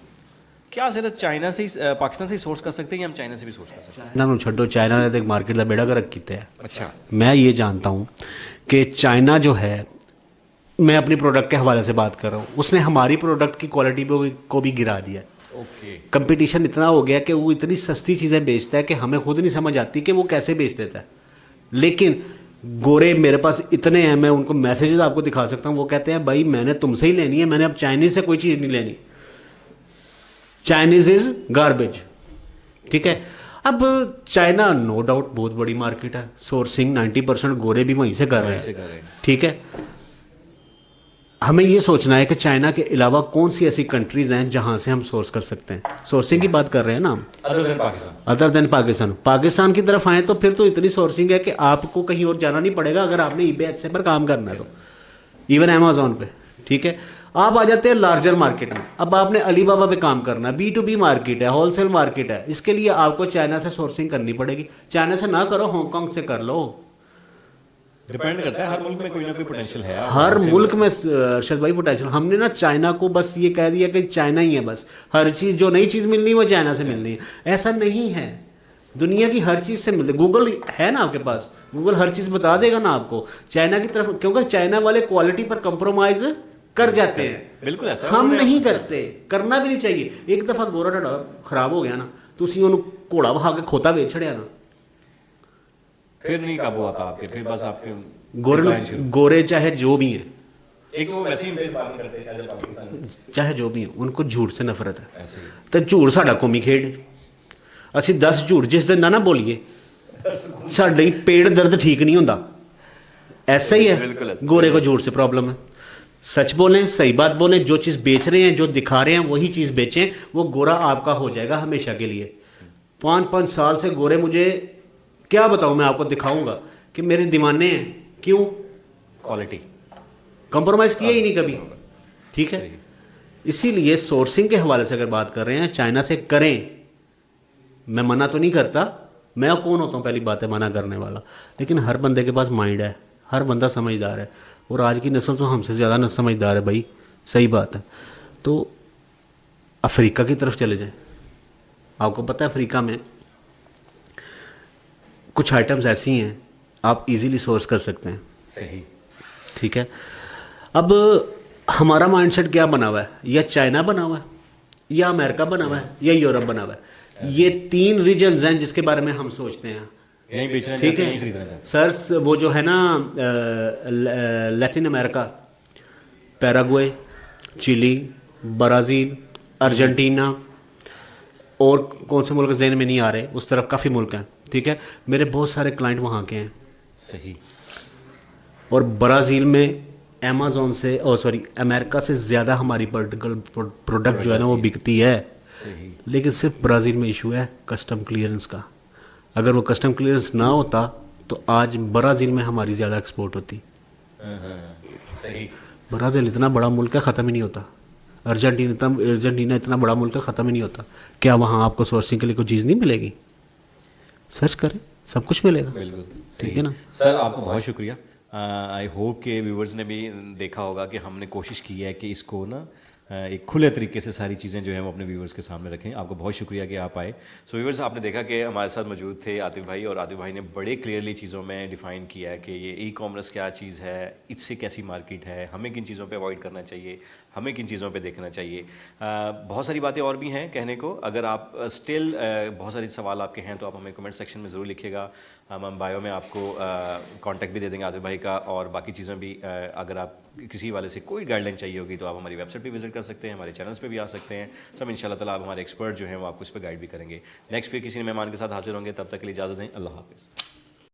क्या सिर्फ चाइना से ही पाकिस्तान से ही सोर्स कर सकते हैं या हम चाइना से भी सोर्स कर सकते हैं? चाइना छो, चाइना ने तो एक मार्केट का बेड़ा गर्क किया है। अच्छा, मैं ये जानता हूँ कि चाइना जो है, मैं अपनी प्रोडक्ट के हवाले से बात कर रहा हूँ, उसने हमारी प्रोडक्ट की क्वालिटी को भी गिरा दिया। ओके। कंपटीशन इतना हो गया कि वो इतनी सस्ती चीज़ें बेचता है कि हमें खुद नहीं समझ आती कि वो कैसे बेच देता है। लेकिन गोरे मेरे पास इतने हैं, मैं उनको मैसेजेस आपको दिखा सकता हूँ, वो कहते हैं भाई मैंने तुमसे ही लेनी है, मैंने अब चाइनीज़ से कोई चीज़ नहीं लेनी, चाइनीज़ इज़ गार्बेज, ठीक है। अब चाइना नो डाउट बहुत बड़ी मार्केट है, सोर्सिंग 90% गोरे भी वहीं से कर रहे हैं, ठीक है। हमें ये सोचना है कि चाइना के अलावा कौन सी ऐसी कंट्रीज़ हैं जहां से हम सोर्स कर सकते हैं। सोर्सिंग की बात कर रहे हैं ना हम, अदर देन पाकिस्तान। पाकिस्तान की तरफ आए तो फिर तो इतनी सोर्सिंग है कि आपको कहीं और जाना नहीं पड़ेगा अगर आपने ईबे एक्सेस पर काम करना है तो, इवन अमेजोन पे, ठीक है। आप आ जाते हैं लार्जर मार्केट में, अब आपने अलीबाबा पे काम करना है, B2B मार्केट है, होलसेल मार्केट है, इसके लिए आपको चाइना से सोर्सिंग करनी पड़ेगी। चाइना से ना करो, हांगकांग से कर लो, डिपेंड करता है, हर मुल्क में कोई ना कोई पोटेंशियल है, हर मुल्क में अरशद भाई पोटेंशियल। हमने ना चाइना को बस ये कह दिया कि चाइना ही है, बस हर चीज़ जो नई चीज़ मिलनी है वो चाइना से मिलनी है, ऐसा नहीं है। दुनिया की हर चीज़ से मिलती, गूगल है ना आपके पास, गूगल हर चीज़ बता देगा ना आपको चाइना की तरफ, क्योंकि चाइना वाले क्वालिटी पर कंप्रोमाइज कर जाते हैं। बिल्कुल ऐसा हम नहीं करते, करना भी नहीं चाहिए। एक दफ़ा गोरा ढाडा खराब हो गया ना, तुसी उन्होंने घोड़ा बहा के खोता बेच छड़िया ना, फिर नहीं काबू आता आपके, फिर बस आपके गोरे चाहे जो भी हैं, एक तो वैसे ही बात करते हैं पाकिस्तान, चाहे जो भी हैं, उनको झूठ से नफरत है। ऐसे ही तो झूठ साडा कौमी खेड, ਅਸੀਂ 10 झूठ जिस दिन ना बोलीए साडी पेट दर्द ठीक नहीं होता, ऐसा ही है। गोरे को झूठ से प्रॉब्लम है, सच बोलें, सही बात बोलें, जो चीज़ बेच रहे हैं, जो दिखा रहे हैं वही चीज़ बेचें, वो गोरा आपका हो जाएगा हमेशा के लिए। 5-5 साल से गोरे, मुझे क्या बताऊं, मैं आपको दिखाऊंगा कि मेरे दीवाने हैं। क्यों? क्वालिटी, कंप्रोमाइज़ किया ही नहीं कभी, ठीक है। इसीलिए सोर्सिंग के हवाले से अगर बात कर रहे हैं, चाइना से करें, मैं मना तो नहीं करता, मैं कौन होता हूँ पहली बात है मना करने वाला, लेकिन हर बंदे के पास माइंड है, हर बंदा समझदार है, और आज की नस्ल तो हमसे ज़्यादा न समझदार है भाई, सही बात है। तो अफ्रीका की तरफ चले जाएं, आपको पता है अफ्रीका में कुछ आइटम्स ऐसी हैं आप इजीली सोर्स कर सकते हैं, सही, ठीक है। अब हमारा माइंडसेट क्या बना हुआ है, या चाइना बना हुआ है, या अमेरिका बना हुआ है, या यूरोप बना हुआ है। ये 3 रीजन्स हैं जिसके बारे में हम सोचते हैं, यहीं बेचना ठीक चाहते हैं, है। यहीं खरीदना चाहते सर वो जो है ना Latin America, Paraguay, Chile, Brazil, Argentina, और कौन से मुल्क ज़हन में नहीं आ रहे, उस तरफ काफ़ी मुल्क हैं, ठीक है। मेरे बहुत सारे क्लाइंट वहाँ के हैं, हैं। सही। और ब्राज़ील में अमेज़ॉन से, अमेरिका से ज़्यादा हमारी पर्टिकुलर प्रोडक्ट जो है ना वो बिकती है, सही। लेकिन सिर्फ ब्राज़ील में इशू है कस्टम क्लियरेंस का। अगर वो कस्टम क्लियरेंस ना होता तो आज ब्राज़ील में हमारी ज़्यादा एक्सपोर्ट होती। सही। ब्राज़ील इतना बड़ा मुल्क है, ख़त्म ही नहीं होता। अर्जेंटीना इतना बड़ा मुल्क है, ख़त्म ही नहीं होता। क्या वहाँ आपको सोर्सिंग के लिए कोई चीज़ नहीं मिलेगी? सर्च करें, सब कुछ मिलेगा, बिल्कुल, ठीक है ना। सर आपको बहुत शुक्रिया। आई होप के व्यूवर्स ने भी देखा होगा कि हमने कोशिश की है कि इसको ना एक खुले तरीके से सारी चीज़ें जो हैं वो अपने व्यूवर्स के सामने रखें। आपको बहुत शुक्रिया कि आप आए। सो व्यूवर्स, आपने देखा कि हमारे साथ मौजूद थे आतिफ भाई, और आतिफ भाई ने बड़े क्लियरली चीज़ों में डिफ़ाइन किया है कि ये ई कॉमर्स क्या चीज़ है, इससे कैसी मार्केट है, हमें किन चीज़ों पे अवॉइड करना चाहिए, हमें किन चीज़ों पे देखना चाहिए। बहुत सारी बातें और भी हैं कहने को। अगर आप स्टिल बहुत सारे सवाल आपके हैं तो आप हमें कमेंट सेक्शन में ज़रूर लिखिएगा। हम बायो में आपको कांटेक्ट भी दे देंगे आतिफ भाई का, और बाकी चीज़ें भी। अगर आप किसी वाले से कोई गाइडलाइन चाहिए होगी तो आप हमारी वेबसाइट पे विजिट कर सकते हैं, हमारे चैनल्स पे भी आ सकते हैं। तो हम इंशाल्लाह ताला आप हमारे एक्सपर्ट जो हैं वो आपको इस पर गाइड भी करेंगे। नेक्स्ट पे किसी मेहमान के साथ हाजिर होंगे, तब तक के लिए इजाज़त दें। अल्लाह हाफ़िज़।